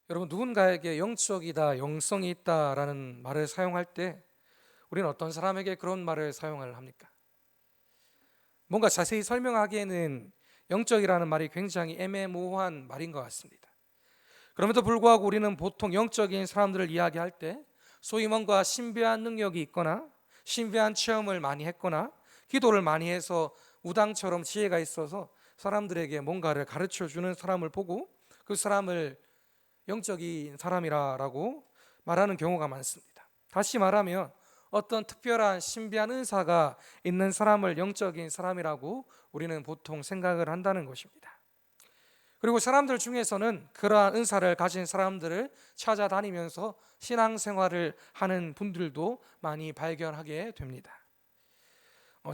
여러분, 누군가에게 영적이다, 영성이 있다라는 말을 사용할 때 우리는 어떤 사람에게 그런 말을 사용을 합니까? 뭔가 자세히 설명하기에는 영적이라는 말이 굉장히 애매모호한 말인 것 같습니다. 그럼에도 불구하고 우리는 보통 영적인 사람들을 이야기할 때 소위 뭔가 신비한 능력이 있거나 신비한 체험을 많이 했거나 기도를 많이 해서 우당처럼 지혜가 있어서 사람들에게 뭔가를 가르쳐 주는 사람을 보고 그 사람을 영적인 사람이라고 말하는 경우가 많습니다. 다시 말하면 어떤 특별한 신비한 은사가 있는 사람을 영적인 사람이라고 우리는 보통 생각을 한다는 것입니다. 그리고 사람들 중에서는 그러한 은사를 가진 사람들을 찾아다니면서 신앙생활을 하는 분들도 많이 발견하게 됩니다.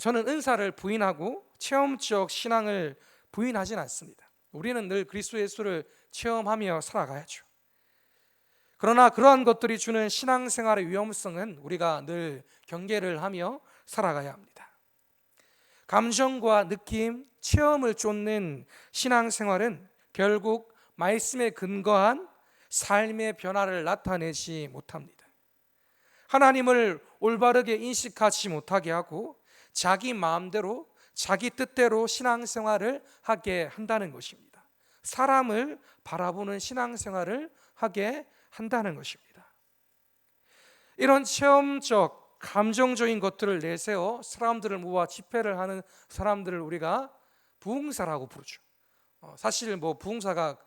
저는 은사를 부인하고 체험적 신앙을 부인하진 않습니다. 우리는 늘 그리스도 예수를 체험하며 살아가야죠. 그러나 그러한 것들이 주는 신앙생활의 위험성은 우리가 늘 경계를 하며 살아가야 합니다. 감정과 느낌, 체험을 쫓는 신앙생활은 결국 말씀에 근거한 삶의 변화를 나타내지 못합니다. 하나님을 올바르게 인식하지 못하게 하고 자기 마음대로 자기 뜻대로 신앙생활을 하게 한다는 것입니다. 사람을 바라보는 신앙생활을 하게 한다는 것입니다. 이런 체험적 감정적인 것들을 내세워 사람들을 모아 집회를 하는 사람들을 우리가 부흥사라고 부르죠. 사실 부흥사가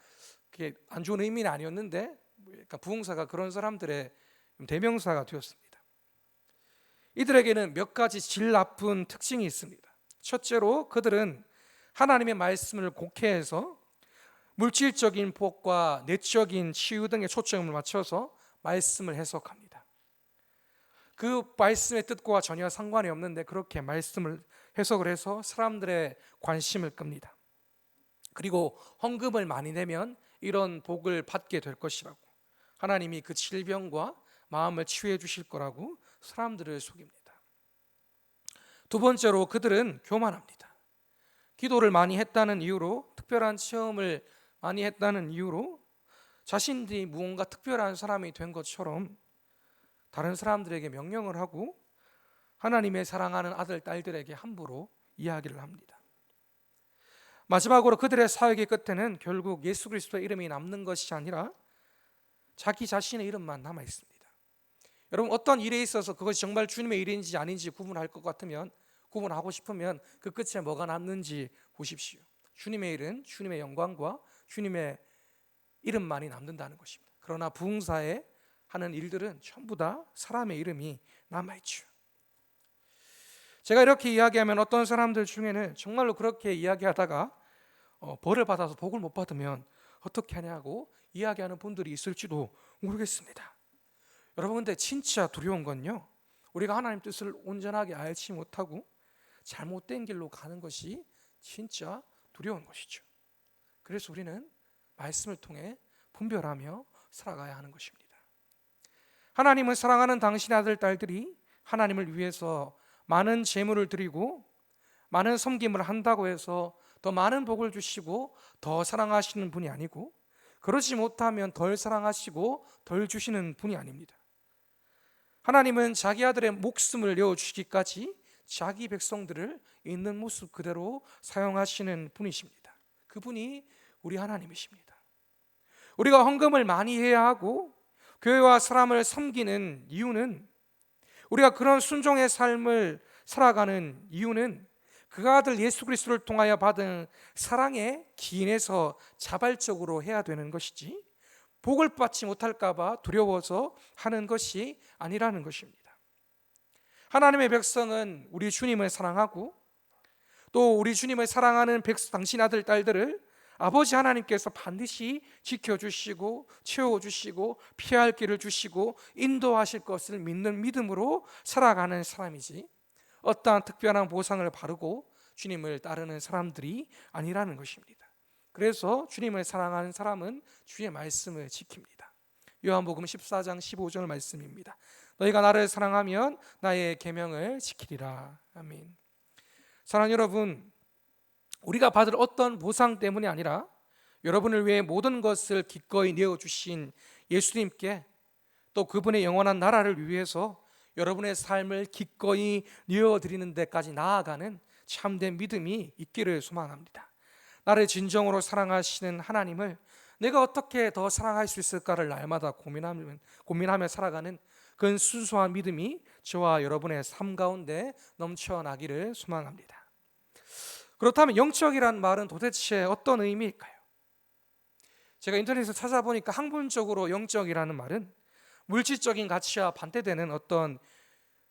그게 안 좋은 의미는 아니었는데 그러니까 부흥사가 그런 사람들의 대명사가 되었습니다. 이들에게는 몇 가지 질 나쁜 특징이 있습니다. 첫째로 그들은 하나님의 말씀을 곡해해서 물질적인 복과 내적인 치유 등에 초점을 맞춰서 말씀을 해석합니다. 그 말씀의 뜻과 전혀 상관이 없는데 그렇게 말씀을 해석을 해서 사람들의 관심을 끕니다. 그리고 헌금을 많이 내면 이런 복을 받게 될 것이라고, 하나님이 그 질병과 마음을 치유해 주실 거라고 사람들을 속입니다. 두 번째로 그들은 교만합니다. 기도를 많이 했다는 이유로, 특별한 체험을 많이 했다는 이유로 자신들이 무언가 특별한 사람이 된 것처럼 다른 사람들에게 명령을 하고 하나님의 사랑하는 아들, 딸들에게 함부로 이야기를 합니다. 마지막으로 그들의 사역의 끝에는 결국 예수 그리스도의 이름이 남는 것이 아니라 자기 자신의 이름만 남아 있습니다. 여러분, 어떤 일에 있어서 그것이 정말 주님의 일인지 아닌지 구분할 것 같으면, 구분하고 싶으면 그 끝에 뭐가 남는지 보십시오. 주님의 일은 주님의 영광과 주님의 이름만이 남는다는 것입니다. 그러나 부흥사에 하는 일들은 전부 다 사람의 이름이 남아있죠. 제가 이렇게 이야기하면 어떤 사람들 중에는 정말로 그렇게 이야기하다가 벌을 받아서 복을 못 받으면 어떻게 하냐고 이야기하는 분들이 있을지도 모르겠습니다. 여러분, 근데 진짜 두려운 건요, 우리가 하나님 뜻을 온전하게 알지 못하고 잘못된 길로 가는 것이 진짜 두려운 것이죠. 그래서 우리는 말씀을 통해 분별하며 살아가야 하는 것입니다. 하나님을 사랑하는 당신의 아들, 딸들이 하나님을 위해서 많은 재물을 드리고 많은 섬김을 한다고 해서 더 많은 복을 주시고 더 사랑하시는 분이 아니고, 그러지 못하면 덜 사랑하시고 덜 주시는 분이 아닙니다. 하나님은 자기 아들의 목숨을 내어주시기까지 자기 백성들을 있는 모습 그대로 사용하시는 분이십니다. 그분이 우리 하나님이십니다. 우리가 헌금을 많이 해야 하고 교회와 사람을 섬기는 이유는, 우리가 그런 순종의 삶을 살아가는 이유는 그 아들 예수 그리스도를 통하여 받은 사랑에 기인해서 자발적으로 해야 되는 것이지 복을 받지 못할까 봐 두려워서 하는 것이 아니라는 것입니다. 하나님의 백성은 우리 주님을 사랑하고 또 우리 주님을 사랑하는 당신 아들, 딸들을 아버지 하나님께서 반드시 지켜주시고 채워주시고 피할 길을 주시고 인도하실 것을 믿는 믿음으로 살아가는 사람이지, 어떠한 특별한 보상을 바르고 주님을 따르는 사람들이 아니라는 것입니다. 그래서 주님을 사랑하는 사람은 주의 말씀을 지킵니다. 요한복음 14장 15절 말씀입니다. 너희가 나를 사랑하면 나의 계명을 지키리라. 아멘. 사랑하는 여러분, 우리가 받을 어떤 보상 때문이 아니라 여러분을 위해 모든 것을 기꺼이 내어주신 예수님께, 또 그분의 영원한 나라를 위해서 여러분의 삶을 기꺼이 내어드리는 데까지 나아가는 참된 믿음이 있기를 소망합니다. 나를 진정으로 사랑하시는 하나님을 내가 어떻게 더 사랑할 수 있을까를 날마다 고민하며 살아가는 그 순수한 믿음이 저와 여러분의 삶 가운데 넘쳐나기를 소망합니다. 그렇다면 영적이란 말은 도대체 어떤 의미일까요? 제가 인터넷에서 찾아보니까 학문적으로 영적이라는 말은 물질적인 가치와 반대되는 어떤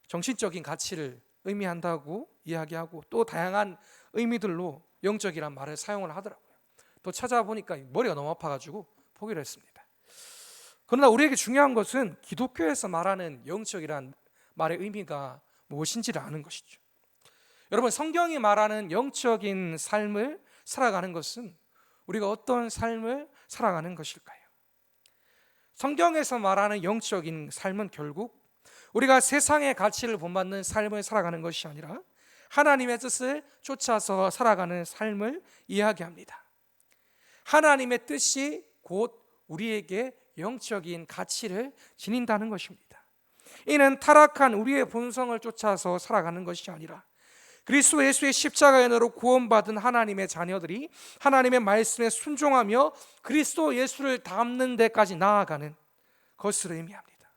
정신적인 가치를 의미한다고 이야기하고, 또 다양한 의미들로 영적이란 말을 사용을 하더라고요. 또 찾아보니까 머리가 너무 아파가지고 포기를 했습니다. 그러나 우리에게 중요한 것은 기독교에서 말하는 영적이란 말의 의미가 무엇인지를 아는 것이죠. 여러분, 성경이 말하는 영적인 삶을 살아가는 것은 우리가 어떤 삶을 살아가는 것일까요? 성경에서 말하는 영적인 삶은 결국 우리가 세상의 가치를 본받는 삶을 살아가는 것이 아니라 하나님의 뜻을 쫓아서 살아가는 삶을 이야기합니다. 하나님의 뜻이 곧 우리에게 영적인 가치를 지닌다는 것입니다. 이는 타락한 우리의 본성을 쫓아서 살아가는 것이 아니라 그리스도 예수의 십자가의 은혜로 구원받은 하나님의 자녀들이 하나님의 말씀에 순종하며 그리스도 예수를 닮는 데까지 나아가는 것을 의미합니다.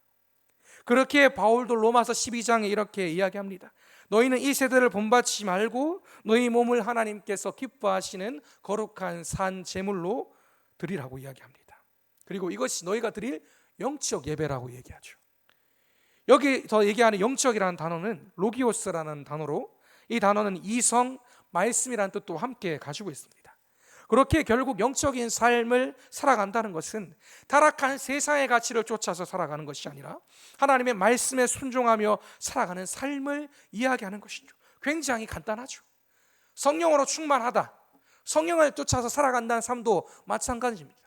그렇게 바울도 로마서 12장에 이렇게 이야기합니다. 너희는 이 세대를 본받지 말고 너희 몸을 하나님께서 기뻐하시는 거룩한 산 제물로 드리라고 이야기합니다. 그리고 이것이 너희가 드릴 영적 예배라고 얘기하죠. 여기서 얘기하는 영적이라는 단어는 로기오스라는 단어로, 이 단어는 이성, 말씀이라는 뜻도 함께 가지고 있습니다. 그렇게 결국 영적인 삶을 살아간다는 것은 타락한 세상의 가치를 쫓아서 살아가는 것이 아니라 하나님의 말씀에 순종하며 살아가는 삶을 이야기하는 것이죠. 굉장히 간단하죠. 성령으로 충만하다, 성령을 쫓아서 살아간다는 삶도 마찬가지입니다.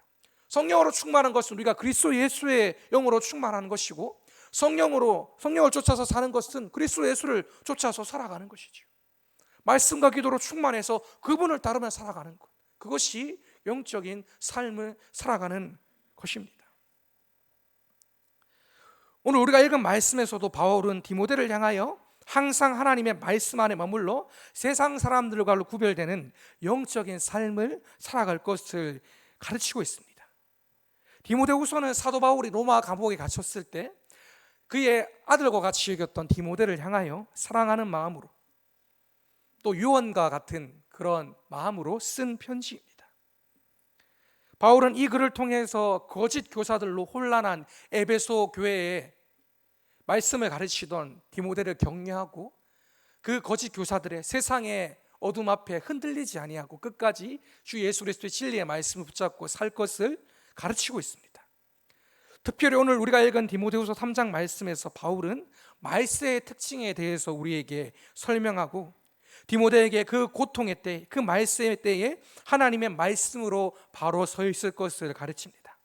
성령으로 충만한 것은 우리가 그리스도 예수의 영으로 충만하는 것이고, 성령을 쫓아서 사는 것은 그리스도 예수를 쫓아서 살아가는 것이죠. 말씀과 기도로 충만해서 그분을 따르며 살아가는 것, 그것이 영적인 삶을 살아가는 것입니다. 오늘 우리가 읽은 말씀에서도 바울은 디모데를 향하여 항상 하나님의 말씀 안에 머물러 세상 사람들과 구별되는 영적인 삶을 살아갈 것을 가르치고 있습니다. 디모데후서는 사도 바울이 로마 감옥에 갇혔을 때 그의 아들과 같이 여겼던 디모데를 향하여 사랑하는 마음으로, 또 유언과 같은 그런 마음으로 쓴 편지입니다. 바울은 이 글을 통해서 거짓 교사들로 혼란한 에베소 교회에 말씀을 가르치던 디모데를 격려하고, 그 거짓 교사들의 세상의 어둠 앞에 흔들리지 아니하고 끝까지 주 예수 그리스도의 진리의 말씀을 붙잡고 살 것을 가르치고 있습니다. 특별히 오늘 우리가 읽은 디모데후서 3장 말씀에서 바울은 말세의 특징에 대해서 우리에게 설명하고, 디모데에게 그 고통의 때, 그 말세의 때에 하나님의 말씀으로 바로 서 있을 것을 가르칩니다.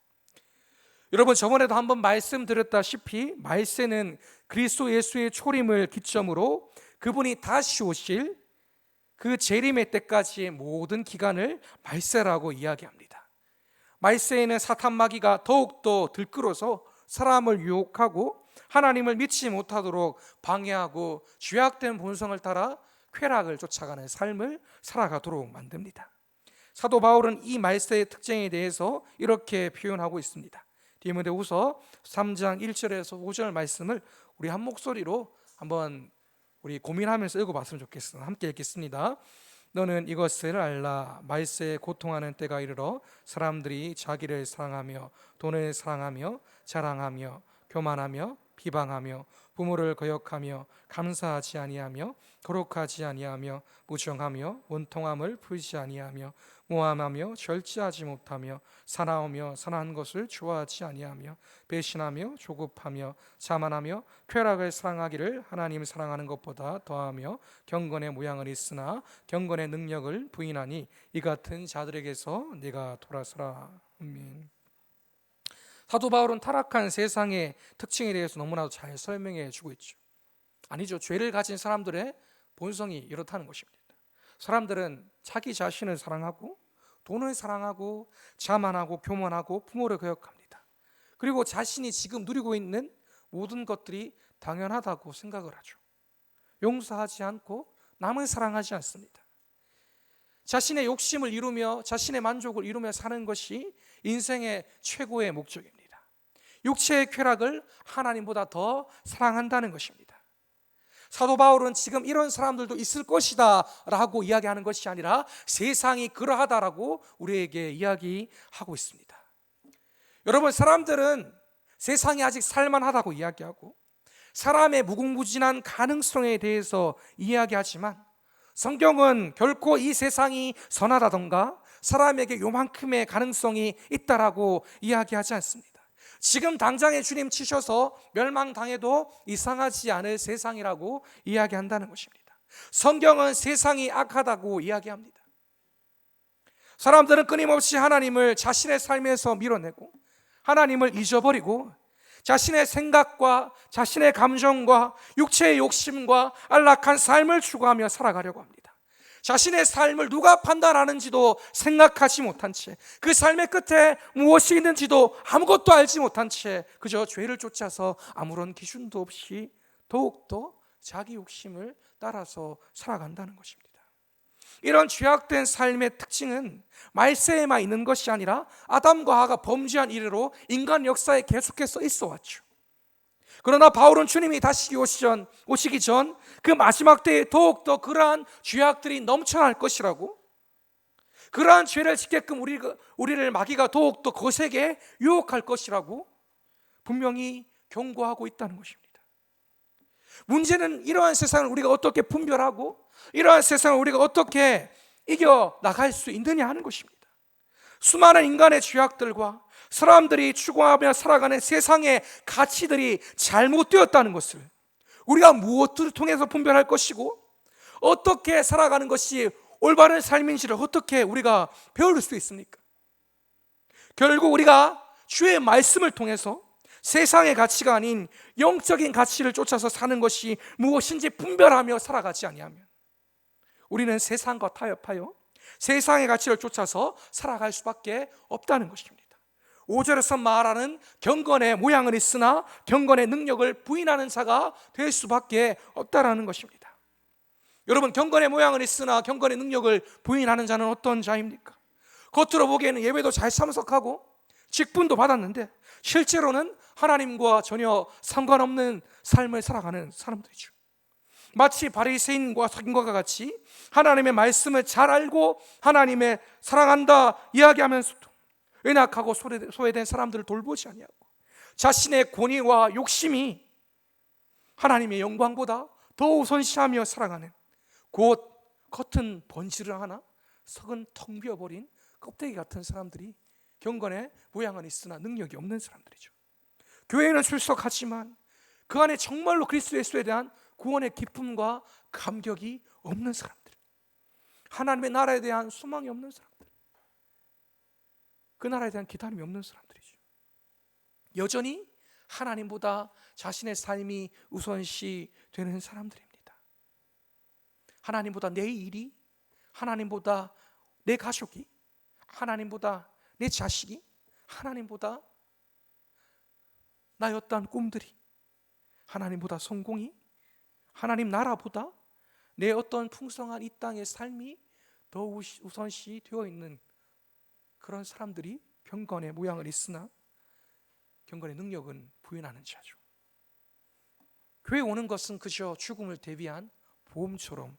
여러분, 저번에도 한번 말씀드렸다시피 말세는 그리스도 예수의 초림을 기점으로 그분이 다시 오실 그 재림의 때까지의 모든 기간을 말세라고 이야기합니다. 말세에는 사탄 마귀가 더욱더 들끓어서 사람을 유혹하고 하나님을 믿지 못하도록 방해하고 죄악된 본성을 따라 쾌락을 쫓아가는 삶을 살아가도록 만듭니다. 사도 바울은 이 말세의 특징에 대해서 이렇게 표현하고 있습니다. 디모데후서 3장 1절에서 5절 말씀을 우리 한 목소리로 한번 우리 고민하면서 읽어봤으면 좋겠습니다. 함께 읽겠습니다. 너는 이것을 알라. 말세에 고통하는 때가 이르러 사람들이 자기를 사랑하며 돈을 사랑하며 자랑하며 교만하며 비방하며 부모를 거역하며 감사하지 아니하며 거룩하지 아니하며 무정하며 원통함을 풀지 아니하며 모함하며 절제하지 못하며 사나우며 선한 것을 좋아하지 아니하며 배신하며 조급하며 자만하며 쾌락을 사랑하기를 하나님 사랑하는 것보다 더하며 경건의 모양을 있으나 경건의 능력을 부인하니 이 같은 자들에게서 네가 돌아서라. 아멘. 사도 바울은 타락한 세상의 특징에 대해서 너무나도 잘 설명해 주고 있죠. 아니죠. 죄를 가진 사람들의 본성이 이렇다는 것입니다. 사람들은 자기 자신을 사랑하고 돈을 사랑하고 자만하고 교만하고 부모를 거역합니다. 그리고 자신이 지금 누리고 있는 모든 것들이 당연하다고 생각을 하죠. 용서하지 않고 남을 사랑하지 않습니다. 자신의 욕심을 이루며 자신의 만족을 이루며 사는 것이 인생의 최고의 목적입니다. 육체의 쾌락을 하나님보다 더 사랑한다는 것입니다. 사도 바울은 지금 이런 사람들도 있을 것이다 라고 이야기하는 것이 아니라 세상이 그러하다라고 우리에게 이야기하고 있습니다. 여러분, 사람들은 세상이 아직 살만하다고 이야기하고 사람의 무궁무진한 가능성에 대해서 이야기하지만 성경은 결코 이 세상이 선하다던가 사람에게 요만큼의 가능성이 있다라고 이야기하지 않습니다. 지금 당장에 주님 치셔서 멸망당해도 이상하지 않을 세상이라고 이야기한다는 것입니다. 성경은 세상이 악하다고 이야기합니다. 사람들은 끊임없이 하나님을 자신의 삶에서 밀어내고 하나님을 잊어버리고 자신의 생각과 자신의 감정과 육체의 욕심과 안락한 삶을 추구하며 살아가려고 합니다. 자신의 삶을 누가 판단하는지도 생각하지 못한 채, 그 삶의 끝에 무엇이 있는지도 아무것도 알지 못한 채 그저 죄를 쫓아서 아무런 기준도 없이 더욱더 자기 욕심을 따라서 살아간다는 것입니다. 이런 죄악된 삶의 특징은 말세에만 있는 것이 아니라 아담과 하와가 범죄한 이래로 인간 역사에 계속해서 있어 왔죠. 그러나 바울은 주님이 다시 오시기 전 그 마지막 때에 더욱더 그러한 죄악들이 넘쳐날 것이라고, 그러한 죄를 짓게끔 우리를 마귀가 더욱더 거세게 유혹할 것이라고 분명히 경고하고 있다는 것입니다. 문제는 이러한 세상을 우리가 어떻게 분별하고 이러한 세상을 우리가 어떻게 이겨나갈 수 있느냐 하는 것입니다. 수많은 인간의 죄악들과 사람들이 추구하며 살아가는 세상의 가치들이 잘못되었다는 것을 우리가 무엇을 통해서 분별할 것이고 어떻게 살아가는 것이 올바른 삶인지를 어떻게 우리가 배울 수 있습니까? 결국 우리가 주의 말씀을 통해서 세상의 가치가 아닌 영적인 가치를 쫓아서 사는 것이 무엇인지 분별하며 살아가지 아니하면 우리는 세상과 타협하여 세상의 가치를 쫓아서 살아갈 수밖에 없다는 것입니다. 5절에서 말하는 경건의 모양은 있으나 경건의 능력을 부인하는 자가 될 수밖에 없다라는 것입니다. 여러분, 경건의 모양은 있으나 경건의 능력을 부인하는 자는 어떤 자입니까? 겉으로 보기에는 예배도 잘 참석하고 직분도 받았는데 실제로는 하나님과 전혀 상관없는 삶을 살아가는 사람들이죠. 마치 바리새인과 서기관과 같이 하나님의 말씀을 잘 알고 하나님의 사랑한다 이야기하면서도 연약하고 소외된 사람들을 돌보지 아니하고 자신의 권위와 욕심이 하나님의 영광보다 더 우선시하며 살아가는, 곧 겉은 번지를 하나 속은 텅 비어버린 껍데기 같은 사람들이 경건의 모양은 있으나 능력이 없는 사람들이죠. 교회에는 출석하지만 그 안에 정말로 그리스도 예수에 대한 구원의 기쁨과 감격이 없는 사람들, 하나님의 나라에 대한 소망이 없는 사람들, 그 나라에 대한 기다림이 없는 사람들이죠. 여전히 하나님보다 자신의 삶이 우선시 되는 사람들입니다. 하나님보다 내 일이, 하나님보다 내 가족이, 하나님보다 내 자식이, 하나님보다 나의 어떠한 꿈들이, 하나님보다 성공이, 하나님 나라보다 내 어떤 풍성한 이 땅의 삶이 더 우선시 되어 있는 그런 사람들이 경건의 모양은 있으나 경건의 능력은 부인하는 자죠. 교회에 오는 것은 그저 죽음을 대비한 보험처럼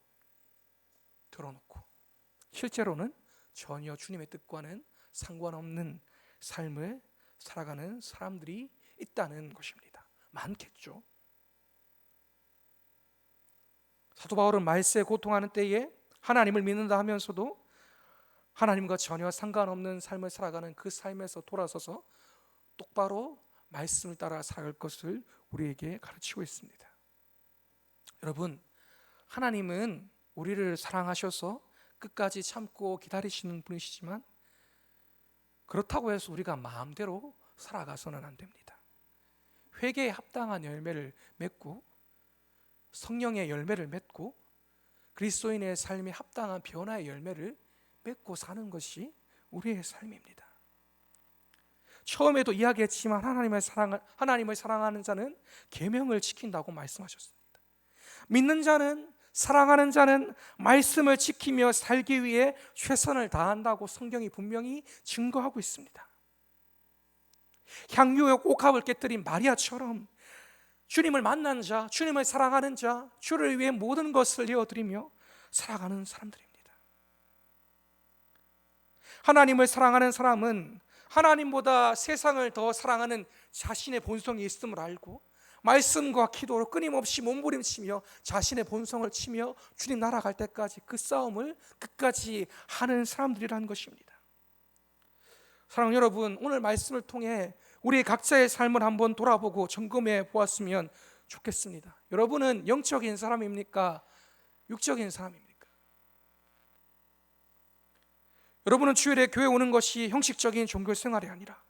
들어놓고 실제로는 전혀 주님의 뜻과는 상관없는 삶을 살아가는 사람들이 있다는 것입니다. 많겠죠. 사도 바울은 말세에 고통하는 때에 하나님을 믿는다 하면서도 하나님과 전혀 상관없는 삶을 살아가는 그 삶에서 돌아서서 똑바로 말씀을 따라 살아갈 것을 우리에게 가르치고 있습니다. 여러분, 하나님은 우리를 사랑하셔서 끝까지 참고 기다리시는 분이시지만 그렇다고 해서 우리가 마음대로 살아가서는 안 됩니다. 회개에 합당한 열매를 맺고 성령의 열매를 맺고 그리스도인의 삶에 합당한 변화의 열매를 맺고 사는 것이 우리의 삶입니다. 처음에도 이야기했지만 하나님을 사랑하는 자는 계명을 지킨다고 말씀하셨습니다. 믿는 자는, 사랑하는 자는 말씀을 지키며 살기 위해 최선을 다한다고 성경이 분명히 증거하고 있습니다. 향유의 옥합을 깨뜨린 마리아처럼 주님을 만난 자, 주님을 사랑하는 자, 주를 위해 모든 것을 내어드리며 살아가는 사람들입니다. 하나님을 사랑하는 사람은 하나님보다 세상을 더 사랑하는 자신의 본성이 있음을 알고 말씀과 기도로 끊임없이 몸부림치며 자신의 본성을 치며 주님 나라 갈 때까지 그 싸움을 끝까지 하는 사람들이라는 것입니다. 사랑하는 여러분, 오늘 말씀을 통해 우리 각자의 삶을 한번 돌아보고 점검해 보았으면 좋겠습니다. 여러분은 영적인 사람입니까? 육적인 사람입니까? 여러분은 주일에 교회 오는 것이 형식적인 종교 생활이 아니라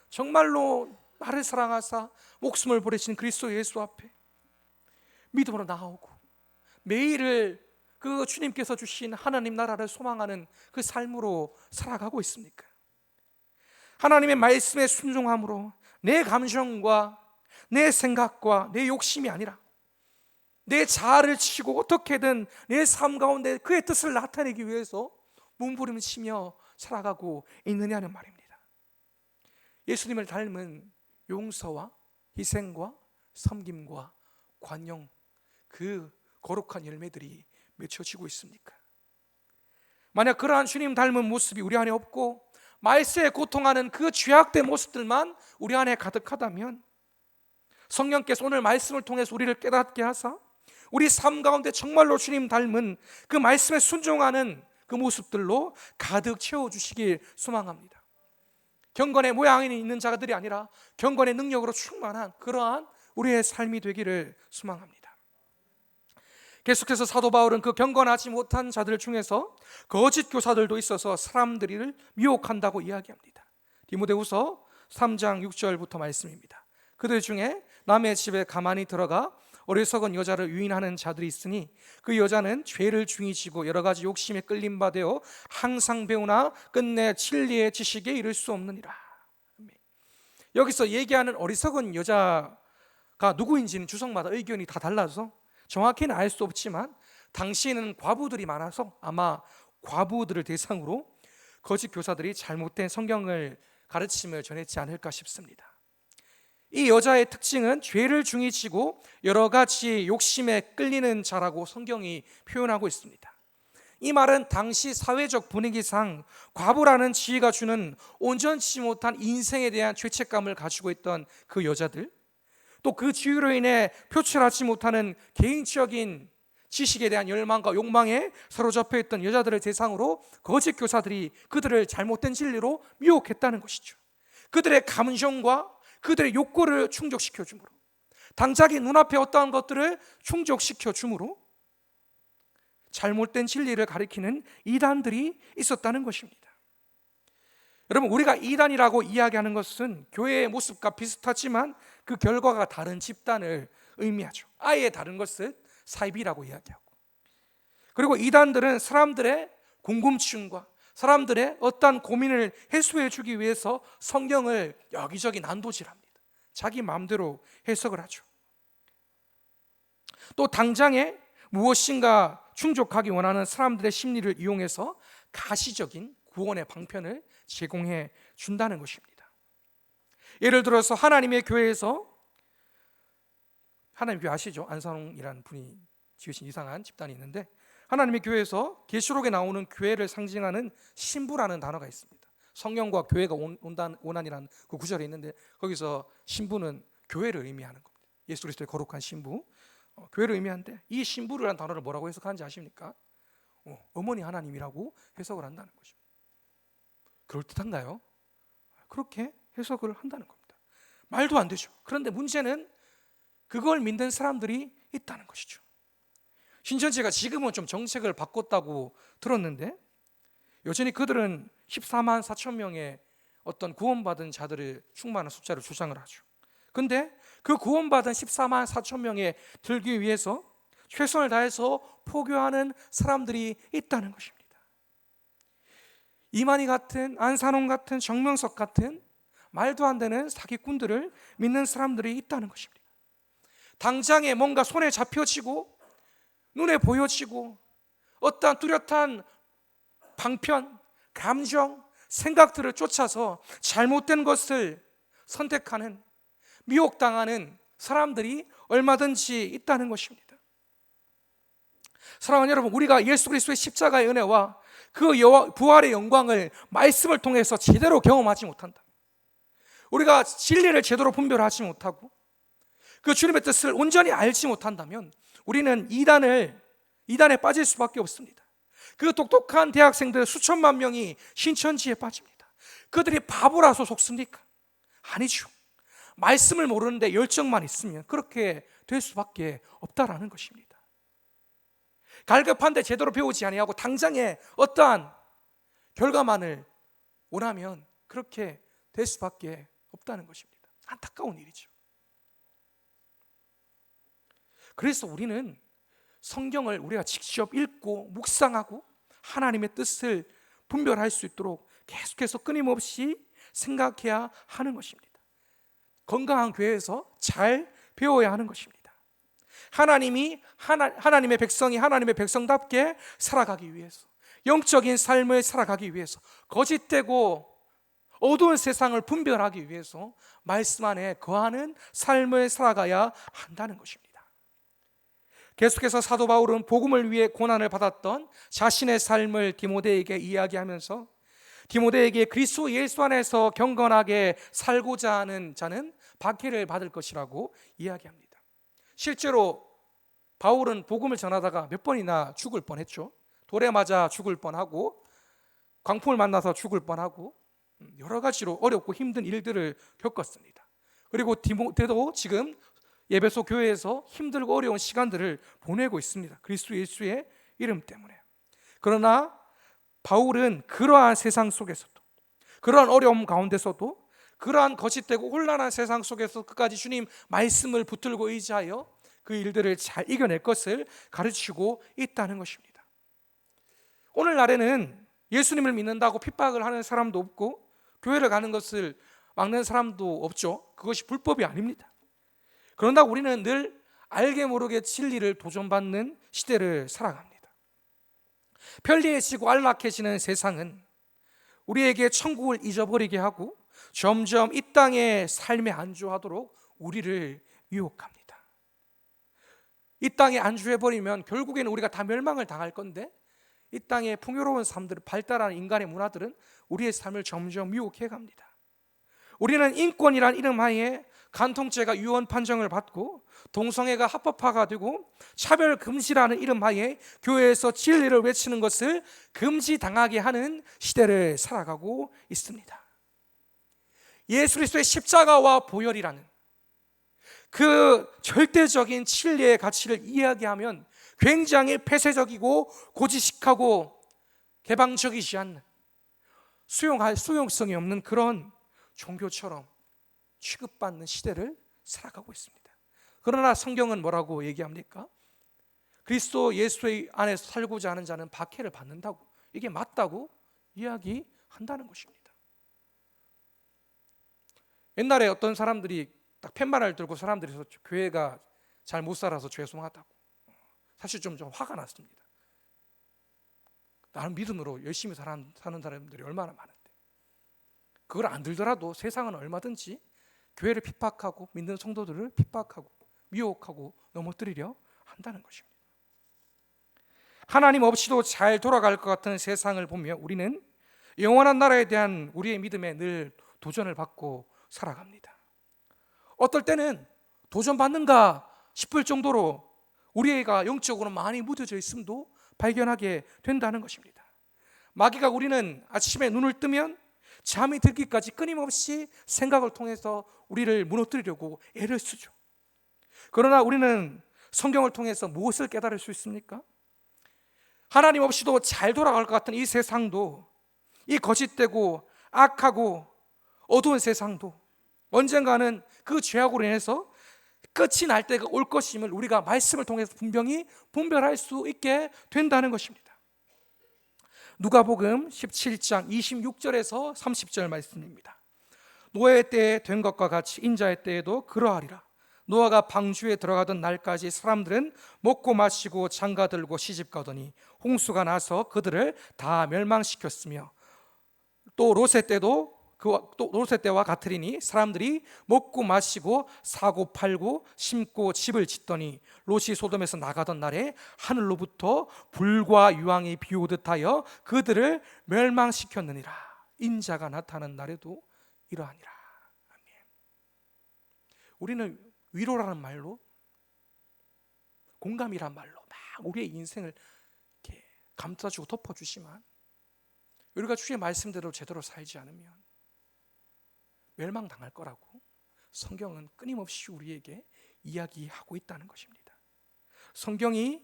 정말로 나를 사랑하사 목숨을 버리신 그리스도 예수 앞에 믿음으로 나아오고 매일을 그 주님께서 주신 하나님 나라를 소망하는 그 삶으로 살아가고 있습니까? 하나님의 말씀에 순종함으로 내 감정과 내 생각과 내 욕심이 아니라 내 자아를 치고 어떻게든 내 삶 가운데 그의 뜻을 나타내기 위해서 몸부림치며 살아가고 있느냐는 말입니다. 예수님을 닮은 용서와 희생과 섬김과 관용, 그 거룩한 열매들이 맺혀지고 있습니까? 만약 그러한 주님 닮은 모습이 우리 안에 없고 말세에 고통하는 그 죄악된 모습들만 우리 안에 가득하다면 성령께서 오늘 말씀을 통해서 우리를 깨닫게 하사 우리 삶 가운데 정말로 주님 닮은 그 말씀에 순종하는 그 모습들로 가득 채워주시길 소망합니다. 경건의 모양이 있는 자들이 아니라 경건의 능력으로 충만한 그러한 우리의 삶이 되기를 소망합니다. 계속해서 사도 바울은 그 경건하지 못한 자들 중에서 거짓 교사들도 있어서 사람들을 미혹한다고 이야기합니다. 디모데후서 3장 6절부터 말씀입니다. 그들 중에 남의 집에 가만히 들어가 어리석은 여자를 유인하는 자들이 있으니 그 여자는 죄를 중히 지고 여러 가지 욕심에 끌림 받아 항상 배우나 끝내 진리의 지식에 이를 수 없느니라. 여기서 얘기하는 어리석은 여자가 누구인지는 주석마다 의견이 다 달라서 정확히는 알 수 없지만 당시에는 과부들이 많아서 아마 과부들을 대상으로 거짓 교사들이 잘못된 성경을 가르침을 전했지 않을까 싶습니다. 이 여자의 특징은 죄를 중히 지고 여러 가지 욕심에 끌리는 자라고 성경이 표현하고 있습니다. 이 말은 당시 사회적 분위기상 과부라는 지위가 주는 온전치 못한 인생에 대한 죄책감을 가지고 있던 그 여자들, 또 그 지위로 인해 표출하지 못하는 개인적인 지식에 대한 열망과 욕망에 사로잡혀 있던 여자들을 대상으로 거짓 교사들이 그들을 잘못된 진리로 미혹했다는 것이죠. 그들의 감정과 그들의 욕구를 충족시켜 주므로, 당자기 눈앞에 어떠한 것들을 충족시켜 주므로 잘못된 진리를 가리키는 이단들이 있었다는 것입니다. 여러분, 우리가 이단이라고 이야기하는 것은 교회의 모습과 비슷하지만 그 결과가 다른 집단을 의미하죠. 아예 다른 것을 사이비라고 이야기하고, 그리고 이단들은 사람들의 궁금증과 사람들의 어떠한 고민을 해소해 주기 위해서 성경을 여기저기 난도질합니다. 자기 마음대로 해석을 하죠. 또 당장에 무엇인가 충족하기 원하는 사람들의 심리를 이용해서 가시적인 구원의 방편을 제공해 준다는 것입니다. 예를 들어서 하나님의 교회에서, 하나님 교회 아시죠? 안산홍이라는 분이 지으신 이상한 집단이 있는데, 하나님의 교회에서 계시록에 나오는 교회를 상징하는 신부라는 단어가 있습니다. 성령과 교회가 원한이라는 그 구절이 있는데 거기서 신부는 교회를 의미하는 겁니다. 예수 그리스도의 거룩한 신부, 교회를 의미하는데 이 신부라는 단어를 뭐라고 해석하는지 아십니까? 어머니 하나님이라고 해석을 한다는 거죠. 그럴듯한가요? 그렇게 해석을 한다는 겁니다. 말도 안 되죠. 그런데 문제는 그걸 믿는 사람들이 있다는 것이죠. 신천지가 지금은 좀 정책을 바꿨다고 들었는데 여전히 그들은 14만 4천 명의 어떤 구원받은 자들의 충만한 숫자를 주장을 하죠. 그런데 그 구원받은 14만 4천 명에 들기 위해서 최선을 다해서 포교하는 사람들이 있다는 것입니다. 이만희 같은, 안산홍 같은, 정명석 같은 말도 안 되는 사기꾼들을 믿는 사람들이 있다는 것입니다. 당장에 뭔가 손에 잡혀지고 눈에 보여지고 어떠한 뚜렷한 방편, 감정, 생각들을 쫓아서 잘못된 것을 선택하는, 미혹당하는 사람들이 얼마든지 있다는 것입니다. 사랑하는 여러분, 우리가 예수 그리스도의 십자가의 은혜와 그 부활의 영광을 말씀을 통해서 제대로 경험하지 못한다, 우리가 진리를 제대로 분별하지 못하고 그 주님의 뜻을 온전히 알지 못한다면 우리는 이단에 빠질 수밖에 없습니다. 그 똑똑한 대학생들 수천만 명이 신천지에 빠집니다. 그들이 바보라서 속습니까? 아니죠. 말씀을 모르는데 열정만 있으면 그렇게 될 수밖에 없다라는 것입니다. 갈급한데 제대로 배우지 아니하고 당장에 어떠한 결과만을 원하면 그렇게 될 수밖에 없다는 것입니다. 안타까운 일이죠. 그래서 우리는 성경을 우리가 직접 읽고 묵상하고 하나님의 뜻을 분별할 수 있도록 계속해서 끊임없이 생각해야 하는 것입니다. 건강한 교회에서 잘 배워야 하는 것입니다. 하나님의 백성이 하나님의 백성답게 살아가기 위해서, 영적인 삶을 살아가기 위해서, 거짓되고 어두운 세상을 분별하기 위해서 말씀 안에 거하는 삶을 살아가야 한다는 것입니다. 계속해서 사도 바울은 복음을 위해 고난을 받았던 자신의 삶을 디모데에게 이야기하면서 디모데에게 그리스도 예수 안에서 경건하게 살고자 하는 자는 박해를 받을 것이라고 이야기합니다. 실제로 바울은 복음을 전하다가 몇 번이나 죽을 뻔했죠. 돌에 맞아 죽을 뻔하고 광풍을 만나서 죽을 뻔하고 여러 가지로 어렵고 힘든 일들을 겪었습니다. 그리고 디모데도 지금 예배소 교회에서 힘들고 어려운 시간들을 보내고 있습니다. 그리스도 예수의 이름 때문에. 그러나 바울은 그러한 세상 속에서도, 그러한 어려움 가운데서도, 그러한 거짓되고 혼란한 세상 속에서 끝까지 주님 말씀을 붙들고 의지하여 그 일들을 잘 이겨낼 것을 가르치고 있다는 것입니다. 오늘날에는 예수님을 믿는다고 핍박을 하는 사람도 없고 교회를 가는 것을 막는 사람도 없죠. 그것이 불법이 아닙니다. 그런다 우리는 늘 알게 모르게 진리를 도전받는 시대를 살아갑니다. 편리해지고 안락해지는 세상은 우리에게 천국을 잊어버리게 하고 점점 이 땅의 삶에 안주하도록 우리를 유혹합니다. 이 땅에 안주해버리면 결국에는 우리가 다 멸망을 당할 건데, 이 땅의 풍요로운 삶들, 발달하는 인간의 문화들은 우리의 삶을 점점 유혹해 갑니다. 우리는 인권이란 이름 하에 간통죄가 유언 판정을 받고 동성애가 합법화가 되고 차별 금지라는 이름 하에 교회에서 진리를 외치는 것을 금지당하게 하는 시대를 살아가고 있습니다. 예수 그리스도의 십자가와 보혈이라는 그 절대적인 진리의 가치를 이야기하면 굉장히 폐쇄적이고 고지식하고 개방적이지 않는, 수용할 수용성이 없는 그런 종교처럼 취급받는 시대를 살아가고 있습니다. 그러나 성경은 뭐라고 얘기합니까? 그리스도 예수의 안에서 살고자 하는 자는 박해를 받는다고, 이게 맞다고 이야기한다는 것입니다. 옛날에 어떤 사람들이 딱 팻말을 들고 사람들이 교회가 잘 못 살아서 죄송하다고, 사실 좀 화가 났습니다. 나는 믿음으로 열심히 사는 사람들이 얼마나 많은데, 그걸 안 들더라도 세상은 얼마든지 교회를 핍박하고 믿는 성도들을 핍박하고 미혹하고 넘어뜨리려 한다는 것입니다. 하나님 없이도 잘 돌아갈 것 같은 세상을 보며 우리는 영원한 나라에 대한 우리의 믿음에 늘 도전을 받고 살아갑니다. 어떨 때는 도전받는가 싶을 정도로 우리가 영적으로 많이 무뎌져 있음도 발견하게 된다는 것입니다. 마귀가 우리는 아침에 눈을 뜨면 잠이 들기까지 끊임없이 생각을 통해서 우리를 무너뜨리려고 애를 쓰죠. 그러나 우리는 성경을 통해서 무엇을 깨달을 수 있습니까? 하나님 없이도 잘 돌아갈 것 같은 이 세상도, 이 거짓되고 악하고 어두운 세상도 언젠가는 그 죄악으로 인해서 끝이 날 때가 올 것임을 우리가 말씀을 통해서 분명히 분별할 수 있게 된다는 것입니다. 누가복음 17장 26절에서 30절 말씀입니다. 노아의 때에 된 것과 같이 인자의 때에도 그러하리라. 노아가 방주에 들어가던 날까지 사람들은 먹고 마시고 장가들고 시집가더니 홍수가 나서 그들을 다 멸망시켰으며 또 롯의 때와 같으리니 사람들이 먹고 마시고 사고 팔고 심고 집을 짓더니 롯이 소돔에서 나가던 날에 하늘로부터 불과 유황이 비오듯 하여 그들을 멸망시켰느니라. 인자가 나타난 날에도 이러하니라. 아멘. 우리는 위로라는 말로, 공감이란 말로 막 우리의 인생을 이렇게 감싸주고 덮어주지만 우리가 주의 말씀대로 제대로 살지 않으면 멸망당할 거라고 성경은 끊임없이 우리에게 이야기하고 있다는 것입니다. 성경이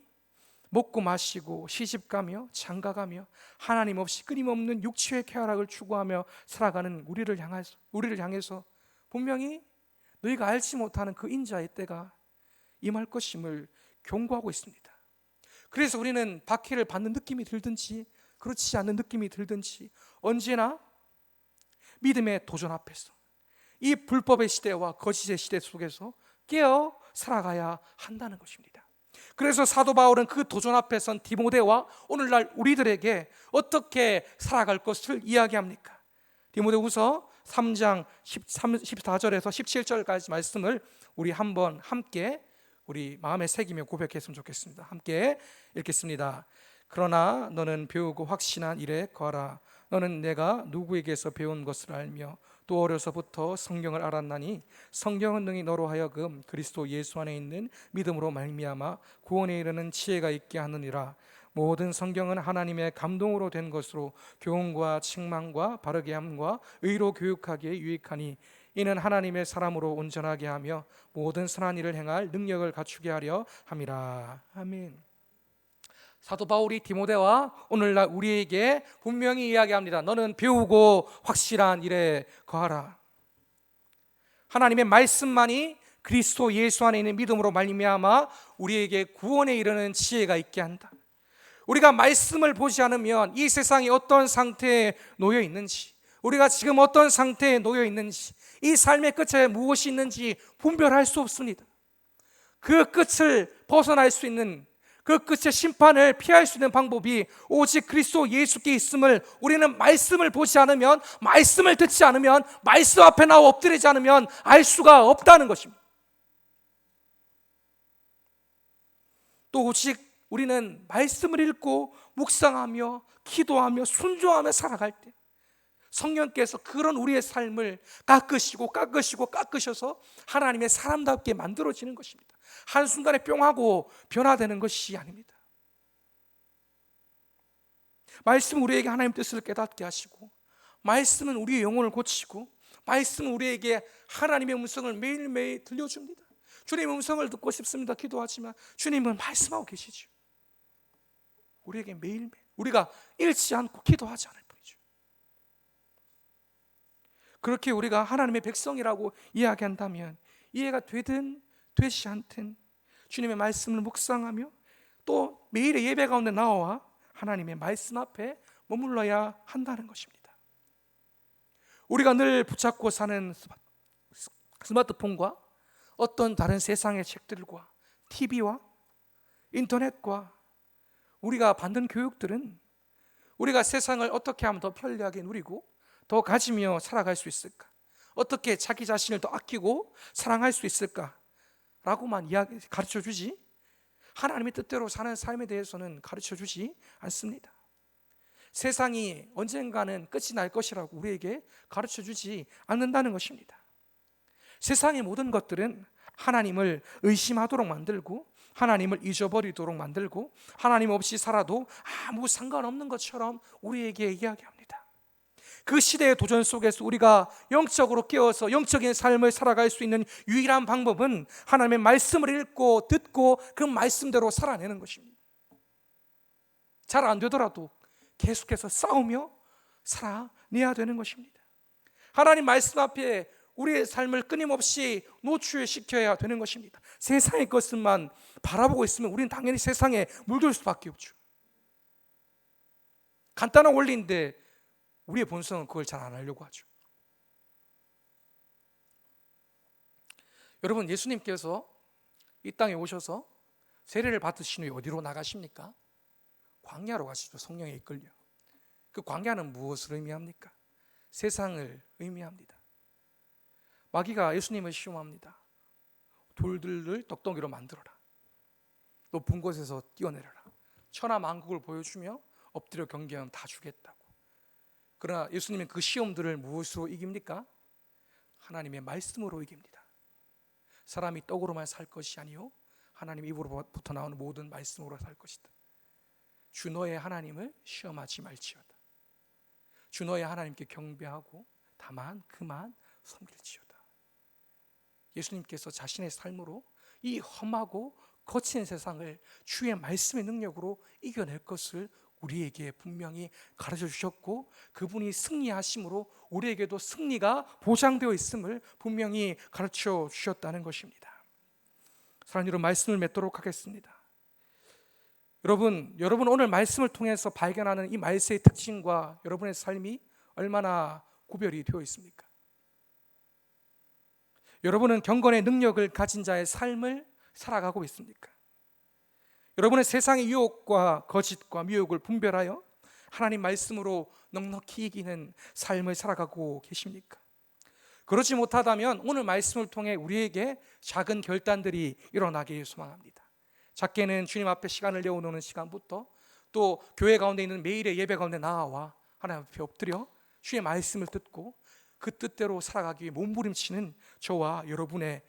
먹고 마시고 시집가며 장가가며 하나님 없이 끊임없는 육체의 쾌락을 추구하며 살아가는 우리를 향해서 분명히 너희가 알지 못하는 그 인자의 때가 임할 것임을 경고하고 있습니다. 그래서 우리는 박해를 받는 느낌이 들든지 그렇지 않은 느낌이 들든지 언제나 믿음의 도전 앞에서 이 불법의 시대와 거짓의 시대 속에서 깨어 살아가야 한다는 것입니다. 그래서 사도 바울은 그 도전 앞에 선 디모데와 오늘날 우리들에게 어떻게 살아갈 것을 이야기합니까? 디모데후서 3장 14절에서 17절까지 말씀을 우리 한번 함께 우리 마음에 새기며 고백했으면 좋겠습니다. 함께 읽겠습니다. 그러나 너는 배우고 확신한 일에 거하라. 너는 내가 누구에게서 배운 것을 알며 또 어려서부터 성경을 알았나니 성경은 능히 너로 하여금 그리스도 예수 안에 있는 믿음으로 말미암아 구원에 이르는 지혜가 있게 하느니라. 모든 성경은 하나님의 감동으로 된 것으로 교훈과 책망과 바르게 함과 의로 교육하기에 유익하니 이는 하나님의 사람으로 온전하게 하며 모든 선한 일을 행할 능력을 갖추게 하려 함이라. 아멘. 사도 바울이 디모데와 오늘날 우리에게 분명히 이야기합니다. 너는 배우고 확실한 일에 거하라. 하나님의 말씀만이 그리스도 예수 안에 있는 믿음으로 말미암아 우리에게 구원에 이르는 지혜가 있게 한다. 우리가 말씀을 보지 않으면 이 세상이 어떤 상태에 놓여 있는지, 우리가 지금 어떤 상태에 놓여 있는지, 이 삶의 끝에 무엇이 있는지 분별할 수 없습니다. 그 끝을 벗어날 수 있는, 그 끝의 심판을 피할 수 있는 방법이 오직 그리스도 예수께 있음을 우리는 말씀을 보지 않으면, 말씀을 듣지 않으면, 말씀 앞에 나와 엎드리지 않으면 알 수가 없다는 것입니다. 또 오직 우리는 말씀을 읽고 묵상하며 기도하며 순종하며 살아갈 때 성령께서 그런 우리의 삶을 깎으셔서 하나님의 사람답게 만들어지는 것입니다. 한순간에 뿅 하고 변화되는 것이 아닙니다. 말씀은 우리에게 하나님 뜻을 깨닫게 하시고, 말씀은 우리의 영혼을 고치고, 말씀은 우리에게 하나님의 음성을 매일매일 들려줍니다. 주님의 음성을 듣고 싶습니다 기도하지만 주님은 말씀하고 계시죠. 우리에게 매일매일, 우리가 잃지 않고 기도하지 않을 뿐이죠. 그렇게 우리가 하나님의 백성이라고 이야기한다면 이해가 되든 되지 않든 주님의 말씀을 묵상하며 또 매일의 예배 가운데 나와 하나님의 말씀 앞에 머물러야 한다는 것입니다. 우리가 늘 붙잡고 사는 스마트폰과 어떤 다른 세상의 책들과 TV와 인터넷과 우리가 받는 교육들은 우리가 세상을 어떻게 하면 더 편리하게 누리고 더 가지며 살아갈 수 있을까? 어떻게 자기 자신을 더 아끼고 사랑할 수 있을까? 라고만 가르쳐주지 하나님의 뜻대로 사는 삶에 대해서는 가르쳐주지 않습니다. 세상이 언젠가는 끝이 날 것이라고 우리에게 가르쳐주지 않는다는 것입니다. 세상의 모든 것들은 하나님을 의심하도록 만들고 하나님을 잊어버리도록 만들고 하나님 없이 살아도 아무 상관없는 것처럼 우리에게 이야기합니다. 그 시대의 도전 속에서 우리가 영적으로 깨어서 영적인 삶을 살아갈 수 있는 유일한 방법은 하나님의 말씀을 읽고 듣고 그 말씀대로 살아내는 것입니다. 잘 안 되더라도 계속해서 싸우며 살아내야 되는 것입니다. 하나님 말씀 앞에 우리의 삶을 끊임없이 노출시켜야 되는 것입니다. 세상의 것만 바라보고 있으면 우리는 당연히 세상에 물들 수밖에 없죠. 간단한 원리인데 우리의 본성은 그걸 잘 안 하려고 하죠. 여러분, 예수님께서 이 땅에 오셔서 세례를 받으신 후에 어디로 나가십니까? 광야로 가시죠. 성령에 이끌려. 그 광야는 무엇을 의미합니까? 세상을 의미합니다. 마귀가 예수님을 시험합니다. 돌들을 떡덩이로 만들어라. 높은 곳에서 뛰어내려라. 천하 만국을 보여주며 엎드려 경계하면 다 주겠다고. 그러나 예수님은 그 시험들을 무엇으로 이깁니까? 하나님의 말씀으로 이깁니다. 사람이 떡으로만 살 것이 아니요 하나님 입으로부터 나오는 모든 말씀으로 살 것이다. 주 너의 하나님을 시험하지 말지어다. 주 너의 하나님께 경배하고 다만 그만 섬길지어다. 예수님께서 자신의 삶으로 이 험하고 거친 세상을 주의 말씀의 능력으로 이겨낼 것을 우리에게 분명히 가르쳐 주셨고, 그분이 승리하심으로 우리에게도 승리가 보장되어 있음을 분명히 가르쳐 주셨다는 것입니다. 사랑하는 여러분, 말씀을 맺도록 하겠습니다. 여러분 오늘 말씀을 통해서 발견하는 이 말씀의 특징과 여러분의 삶이 얼마나 구별이 되어 있습니까? 여러분은 경건의 능력을 가진 자의 삶을 살아가고 있습니까? 여러분의 세상의 유혹과 거짓과 미혹을 분별하여 하나님 말씀으로 넉넉히 이기는 삶을 살아가고 계십니까? 그렇지 못하다면 오늘 말씀을 통해 우리에게 작은 결단들이 일어나길 소망합니다. 작게는 주님 앞에 시간을 내어놓는 시간부터 또 교회 가운데 있는 매일의 예배 가운데 나와 하나님 앞에 엎드려 주의 말씀을 듣고 그 뜻대로 살아가기 위해 몸부림치는 저와 여러분의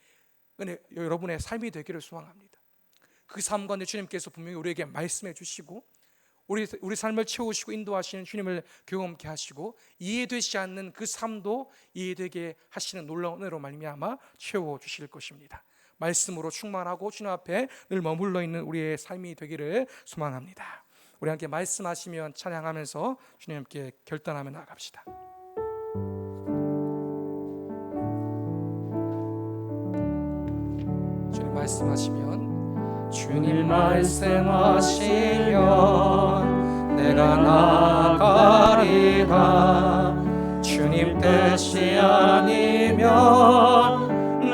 삶이 되기를 소망합니다. 그 삶 가운데 주님께서 분명히 우리에게 말씀해 주시고 우리 삶을 채우시고 인도하시는 주님을 경험케 하시고 이해되지 않는 그 삶도 이해되게 하시는 놀라운 은혜로 말미암아 채워주실 것입니다. 말씀으로 충만하고 주님 앞에 늘 머물러 있는 우리의 삶이 되기를 소망합니다. 우리 함께 말씀하시면 찬양하면서 주님께 결단하며 나아갑시다. 주님 말씀하시면 주님 말씀하시면 내가 나가리라. 주님 뜻이 아니면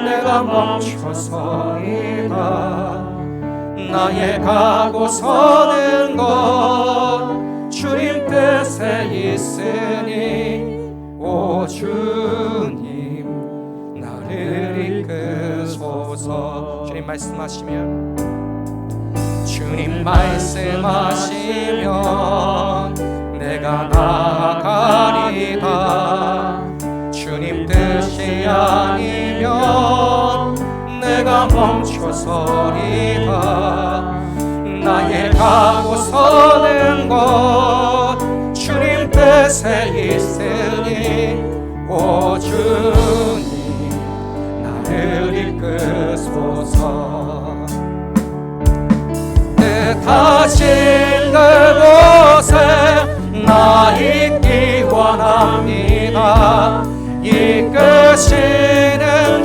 내가 멈춰서리라. 나의 가고 서는 것 주님 뜻에 있으니 오 주님 나를 이끄소서. 주님 말씀하시면 주님 말씀하시면 내가 나아가리다. 주님 뜻이 아니면 내가 멈춰서리다. 나의 가고 서는 것 주님 뜻에 있으니 오 주님 나를 이끄소서. 뜻하신 그곳에 나 있기 원합니다. 이끄시는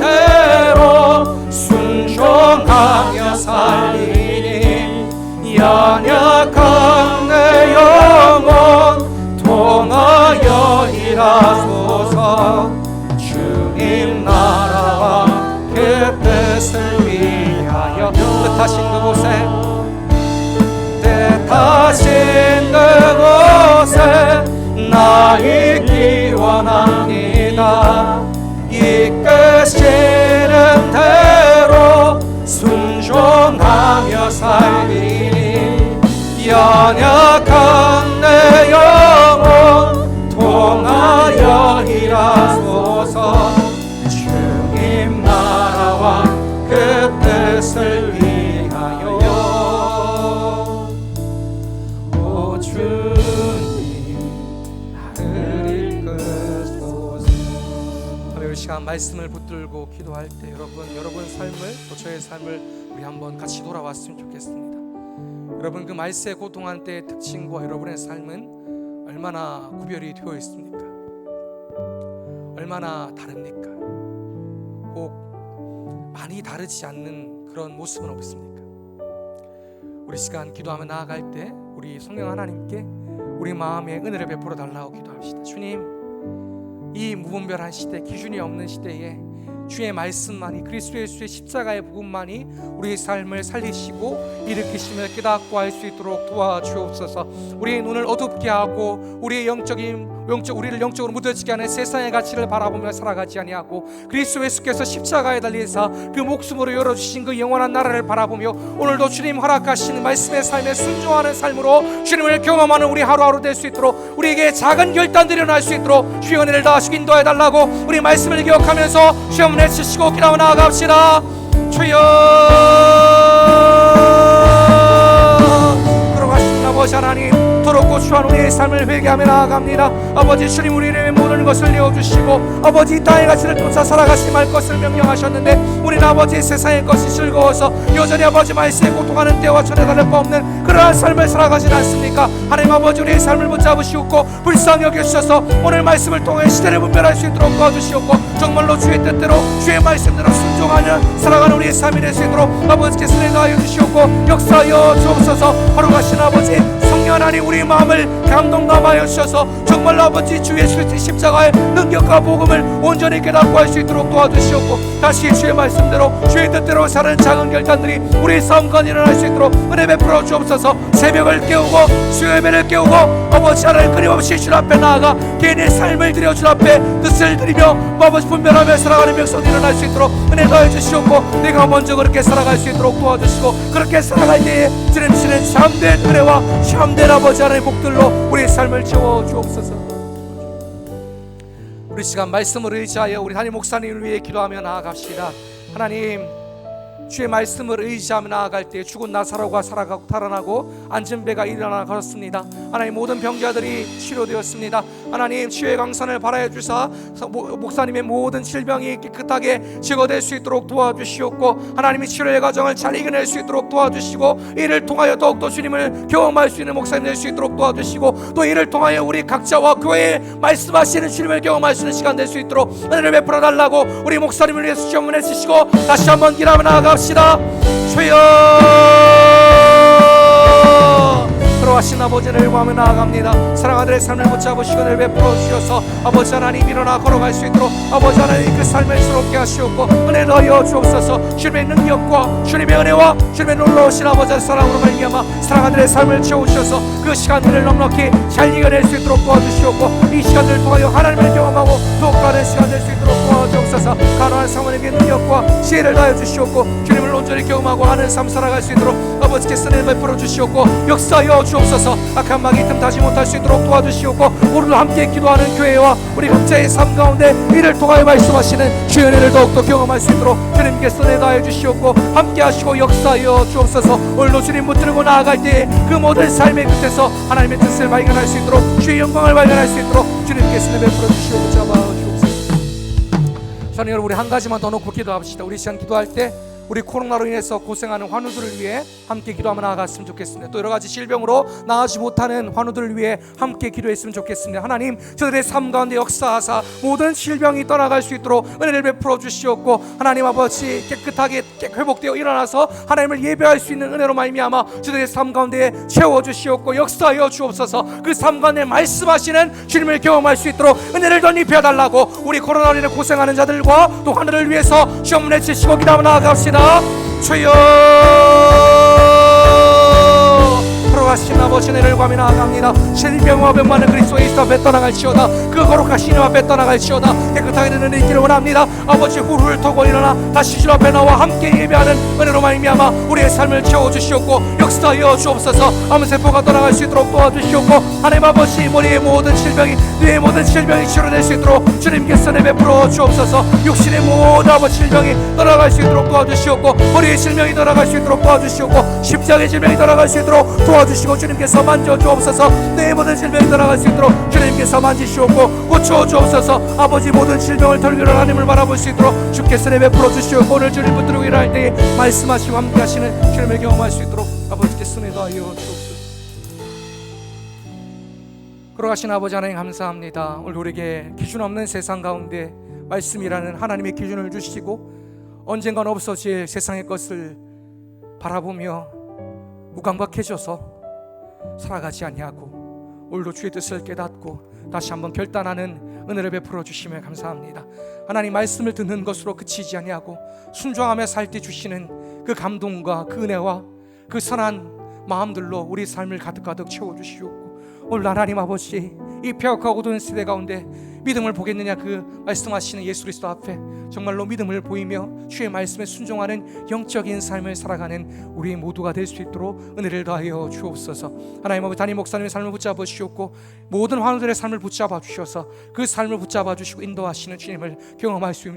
대로 순종하며 살리니 연약한 내 영혼 통하여 일하소서. 주님 나라와 그 뜻을 위하여 뜻하신 그곳에 나 있기 원합니다. 이끄시는 대로 순종하며 살리니 연약한 내 영혼 통하여 일하소서. 주님 나라와 그 뜻을 위하여 오 주님 나를 이끄소서. 이 시간 말씀을 붙들고 기도할 때 여러분 삶을 또 저의 삶을 우리 한번 같이 돌아왔으면 좋겠습니다. 여러분 그 말세에 고통한 때의 특징과 여러분의 삶은 얼마나 구별이 되어 있습니까? 얼마나 다릅니까? 혹 많이 다르지 않는 그런 모습은 없습니까? 우리 시간 기도하며 나아갈 때 우리 성령 하나님께 우리 마음에 은혜를 베풀어 달라고 기도합시다. 주님, 이 무분별한 시대, 기준이 없는 시대에 주의 말씀만이, 그리스도 예수의 십자가의 복음만이 우리의 삶을 살리시고 일으키시며 깨닫고 할 수 있도록 도와주옵소서. 우리의 눈을 어둡게 하고 우리의 우리를 영적으로 무뎌지게 하는 세상의 가치를 바라보며 살아가지 아니하고 그리스도 예수께서 십자가에 달리사 그 목숨으로 열어주신 그 영원한 나라를 바라보며 오늘도 주님 허락하시는 말씀의 삶에 순종하는 삶으로 주님을 경험하는 우리 하루하루 될 수 있도록, 우리에게 작은 결단들이 일어날 수 있도록 주의 은혜를 다하시고 인도해 달라고 우리 말씀을 기억하면서 시험을 내치시고 기도하며 나아갑시다. 주여, 들어가신 아버지 하나님, 도록 고추한 우리의 삶을 회개하며 나아갑니다. 아버지 주님, 우리의 모든 것을 내어주시고 아버지 땅의 가치를 쫓아 살아가지 말 것을 명령하셨는데 우리는 아버지 세상의 것이 즐거워서 여전히 아버지 말씀에 고통하는 때와 전해달랄 바 없는 그러한 삶을 살아가지 않습니까? 하나님 아버지, 우리의 삶을 붙잡으시옵고 불쌍히 여겨주셔서 오늘 말씀을 통해 시대를 분별할 수 있도록 도와주시옵고 정말로 주의 뜻대로 주의 말씀대로 순종하며 살아가는 우리의 삶이 될 수 있도록 아버지께서 내가하여 주시옵고 역사하여 주옵소서. 하루가신 아버지 성령 하나님, 우리 마음을 감동감하여 주셔서 정말로 아버지 주 예수 그리스도의 십자가의 능력과 복음을 온전히 깨닫고 할 수 있도록 도와주시옵고 다시 주의 말씀대로 주의 뜻대로 사는 작은 결단들이 우리의 삶 가운데 일어날 수 있도록 은혜 베풀어 주옵소서. 새벽을 깨우고 주의 예배를 깨우고 아버지 하나님 끊임없이 주 앞에 나아가 개인의 삶을 드려 주 앞에 뜻을 드리며 아버지 분별하며 살아가는 백성들이 일어날 수 있도록 은혜 더해 주시옵고 내가 먼저 그렇게 살아갈 수 있도록 도와주시고 그렇게 살아갈 때에 주님 주시는 참된 은혜와 참된 아버지 하나님의 복들로 우리의 삶을 채워 주옵소서. 우리 시간 말씀을 의지하여 우리 담임 목사님을 위해 기도하며 나아갑시다. 하나님, 주의 말씀을 의지하며 나아갈 때 죽은 나사로가 살아가고 달아나고 앉은 배가 일어나 걸었습니다. 하나님, 모든 병자들이 치료되었습니다. 하나님, 치유의 강산을 발하여 주사 목사님의 모든 질병이 깨끗하게 제거될 수 있도록 도와주시옵고 하나님이 치료의 과정을 잘 이겨낼 수 있도록 도와주시고 이를 통하여 더욱더 주님을 경험할 수 있는 목사님 될 수 있도록 도와주시고 또 이를 통하여 우리 각자와 교회에 말씀하시는 주님을 경험할 수 있는 시간 될 수 있도록 은혜를 베풀어 달라고 우리 목사님을 위해서 주문해 주시고 다시 한번 기도하며 나아갑시다. 주여, 들어가신 아버지를 구하며 나아갑니다. 사랑하는 삶을 붙잡으시고 은혜를 베풀어 주셔서 아버지 하나님 일어나 걸어갈 수 있도록 아버지 하나님 그 삶을 새롭게 하시옵고 은혜 더하여 주옵소서. 주님의 능력과 주님의 은혜와 주님의 놀라우신 아버지의 사랑으로 말미암아 사랑하는 삶을 채우셔서 그 시간들을 넉넉히 잘 이겨낼 수 있도록 도와주시옵고 이 시간들을 통하여 하나님을 경험하고 더욱 가는 시간 될 수 있도록 도와주옵소서. 가난한 사모님께 능력과 지혜를 다해 주시옵고 주님을 온전히 경험하고 하는 삶 살아갈 수 있도록 아버지께서 은혜를 베풀어 주시옵고 역사하여 주옵소서. 악한 마귀 틈타지 못할 수 있도록 도와주시옵고 오늘도 함께 기도하는 교회와 우리 각자의 삶 가운데 이를 통하여 말씀하시는 주의 은혜를 더욱더 경험할 수 있도록 주님께서 내다해 주시옵고 함께 하시고 역사하여 주옵소서. 오늘도 주님 붙들고 나아갈 때에 그 모든 삶의 끝에서 하나님의 뜻을 발견할 수 있도록 주의 영광을 발견할 수 있도록 주님께서 은혜 베풀어 주시옵고 잡아 주옵소서. 저는 여러분, 우리 한 가지만 더 놓고 기도합시다. 우리 시간 기도할 때 우리 코로나로 인해서 고생하는 환우들을 위해 함께 기도하며 나아갔으면 좋겠습니다. 또 여러 가지 질병으로 나아지 못하는 환우들을 위해 함께 기도했으면 좋겠습니다. 하나님, 저들의 삶 가운데 역사하사 모든 질병이 떠나갈 수 있도록 은혜를 베풀어 주시옵고 하나님 아버지 깨끗하게 회복되어 일어나서 하나님을 예배할 수 있는 은혜로 말미암아 저들의 삶 가운데 채워 주시옵고 역사하여 주옵소서. 그 삶 가운데 말씀하시는 주님을 경험할 수 있도록 은혜를 덧입혀 달라고 우리 코로나로 인해 고생하는 자들과 또 하늘을 위해서 시험을 내치시고 기도하며 나아갑시다. 주여, 걸어가신 아버지 은혜를 구하며 나아갑니다. 질병과 병만은 그리스도 예수 앞에 떠나갈지어다. 그 거룩하신 이름 앞에 떠나갈지어다. 깨끗하게 되는 은혜 있기를 원합니다. 아버지, 후루를 터고 일어나 다시 주 앞에 나와 함께 예배하는 은혜로 말미암아 우리의 삶을 채워주시옵고 역사하여 주옵소서. 암세포가 떠나갈 수 있도록 도와주시옵고 하나님 아버지, 머리의 모든 질병이 뇌의 모든 질병이 치료될 수 있도록 주님께서 은혜 베풀어 주옵소서. 육신의 모든 아버지 질병이 떠나갈 수 있도록 도와주시옵고 머리의 질병이 떠나갈 수 있도록 도와주시옵고 십자가의 질병이 떠나갈 수 있도록 도와주시고 주님께서 만져 주옵소서. 내 모든 질병이 떠나갈 수 있도록 주님께서 만지시옵고 고쳐 주옵소서. 아버지, 모든 질병을 털기로 하나님을 바라볼 수 있도록 주께서 내 베풀어 주시옵고 오늘 주님 붙들고 일할 때에 말씀하시고 함께 하시는 주님을 경험할 수 있도록 아버지께서 은혜 더하여 주옵소서. 걸어가신 아버지 하나님 감사합니다. 오늘 우리에게 기준 없는 세상 가운데 말씀이라는 하나님의 기준을 주시고 언젠간 없어질 세상의 것을 바라보며 무감각해져서 살아가지 아니하고 오늘도 주의 뜻을 깨닫고 다시 한번 결단하는 은혜를 베풀어 주시며 감사합니다. 하나님 말씀을 듣는 것으로 그치지 아니하고 순종하며 살 때 주시는 그 감동과 그 은혜와 그 선한 마음들로 우리 삶을 가득가득 채워주시옵고, 오늘 하나님 아버지 이 폐역하고 어두운 세대 가운데 믿음을 보겠느냐 그 말씀하시는 예수 그리스도 앞에 정말로 믿음을 보이며 주의 말씀에 순종하는 영적인 삶을 살아가는 우리 모두가 될 수 있도록 은혜를 더하여 주옵소서. 하나님 아버지 담임 목사님의 삶을 붙잡아 주시옵고 모든 환우들의 삶을 붙잡아 주셔서 그 삶을 붙잡아 주시고 인도하시는 주님을 경험할 수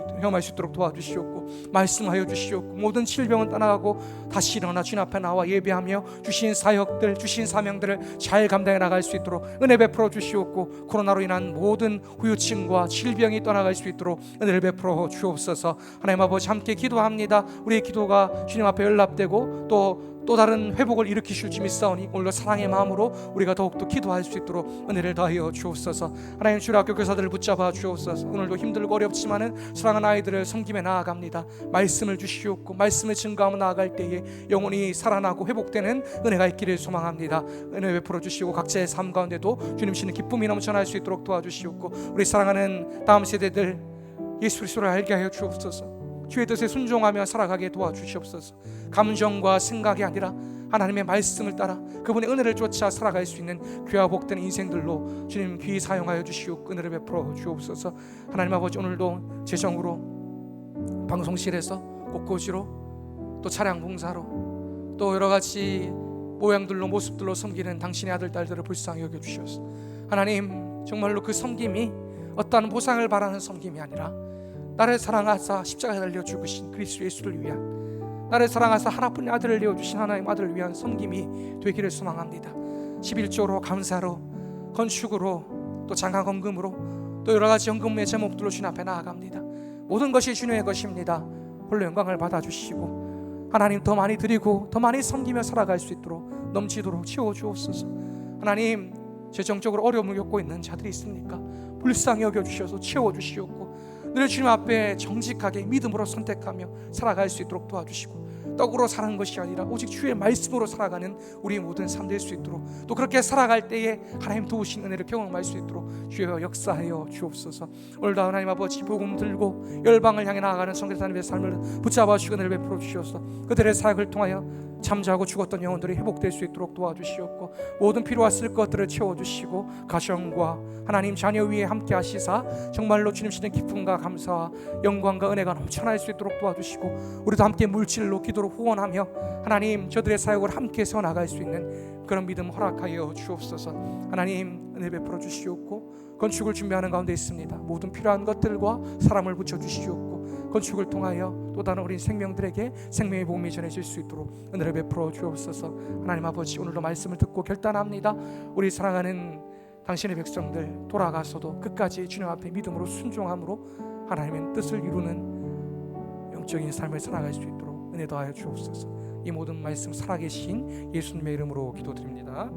있도록 도와주시옵고 말씀하여 주시옵고 모든 질병은 떠나가고 다시 일어나 주님 앞에 나와 예배하며 주신 사역들 주신 사명들을 잘 감당해 나갈 수 있도록 은혜 베풀어 주시옵고 코로나로 인한 모든 후유증과 질병이 떠나갈 수 있도록 은혜를 베풀어 주옵소서. 하나님 아버지 함께 기도합니다. 우리의 기도가 주님 앞에 연락되고 또 다른 회복을 일으키실 줄 믿사오니 오늘도 사랑의 마음으로 우리가 더욱더 기도할 수 있도록 은혜를 더하여 주옵소서. 하나님 주의 학교 교사들을 붙잡아 주옵소서. 오늘도 힘들고 어렵지만은 사랑하는 아이들을 섬김에 나아갑니다. 말씀을 주시옵고 말씀을 증거하며 나아갈 때에 영혼이 살아나고 회복되는 은혜가 있기를 소망합니다. 은혜 베풀어 주시고 각자의 삶 가운데도 주님 주시는 기쁨이 넘쳐날 수 있도록 도와주시옵고 우리 사랑하는 다음 세대들 예수 그리스도를 알게 하여 주옵소서. 주의 뜻에 순종하며 살아가게 도와주시옵소서. 감정과 생각이 아니라 하나님의 말씀을 따라 그분의 은혜를 쫓아 살아갈 수 있는 귀와 복된 인생들로 주님 귀히 사용하여 주시옵고 은혜를 베풀어 주옵소서. 하나님 아버지 오늘도 재정으로 방송실에서 꽃꽂이로 또 차량 봉사로 또 여러 가지 모양들로 모습들로 섬기는 당신의 아들 딸들을 불쌍히 여겨주시옵소서. 하나님 정말로 그 섬김이 어떠한 보상을 바라는 섬김이 아니라 나를 사랑하사 십자가에 달려 죽으신 그리스도 예수를 위한, 나를 사랑하사 하나뿐인 아들을 내어주신 하나님 아들을 위한 섬김이 되기를 소망합니다. 11조로 감사로 건축으로 또 장가건금으로 또 여러가지 헌금의 제목들로 주님 앞에 나아갑니다. 모든 것이 주님의 것입니다. 홀로 영광을 받아주시고 하나님 더 많이 드리고 더 많이 섬기며 살아갈 수 있도록 넘치도록 채워주옵소서. 하나님 재정적으로 어려움을 겪고 있는 자들이 있습니까? 불쌍히 여겨주셔서 채워주시옵고 늘 주님 앞에 정직하게 믿음으로 선택하며 살아갈 수 있도록 도와주시고 떡으로 사는 것이 아니라 오직 주의 말씀으로 살아가는 우리 모든 삶 될 수 있도록 또 그렇게 살아갈 때에 하나님 도우신 은혜를 경험할 수 있도록 주여 역사하여 주옵소서. 오늘도 하나님 아버지 복음 들고 열방을 향해 나아가는 성교사님의 삶을 붙잡아 주시고 은혜를 베풀어 주시옵소서. 그들의 사역을 통하여 잠자고 죽었던 영혼들이 회복될 수 있도록 도와주시옵고 모든 필요와 쓸 것들을 채워주시고 가정과 하나님 자녀 위에 함께 하시사 정말로 주님 주시는 기쁨과 감사와 영광과 은혜가 넘쳐날 수 있도록 도와주시고 우리도 함께 물질로 기도로 후원하며 하나님 저들의 사역을 함께 세워나갈 수 있는 그런 믿음 허락하여 주옵소서. 하나님 은혜 베풀어 주시옵고 건축을 준비하는 가운데 있습니다. 모든 필요한 것들과 사람을 붙여주시옵고 건축을 통하여 또 다른 어린 생명들에게 생명의 복음이 전해질 수 있도록 은혜를 베풀어 주옵소서. 하나님 아버지 오늘도 말씀을 듣고 결단합니다. 우리 사랑하는 당신의 백성들 돌아가서도 끝까지 주님 앞에 믿음으로 순종함으로 하나님의 뜻을 이루는 영적인 삶을 살아갈 수 있도록 은혜 더하여 주옵소서. 이 모든 말씀 살아계신 예수님의 이름으로 기도드립니다.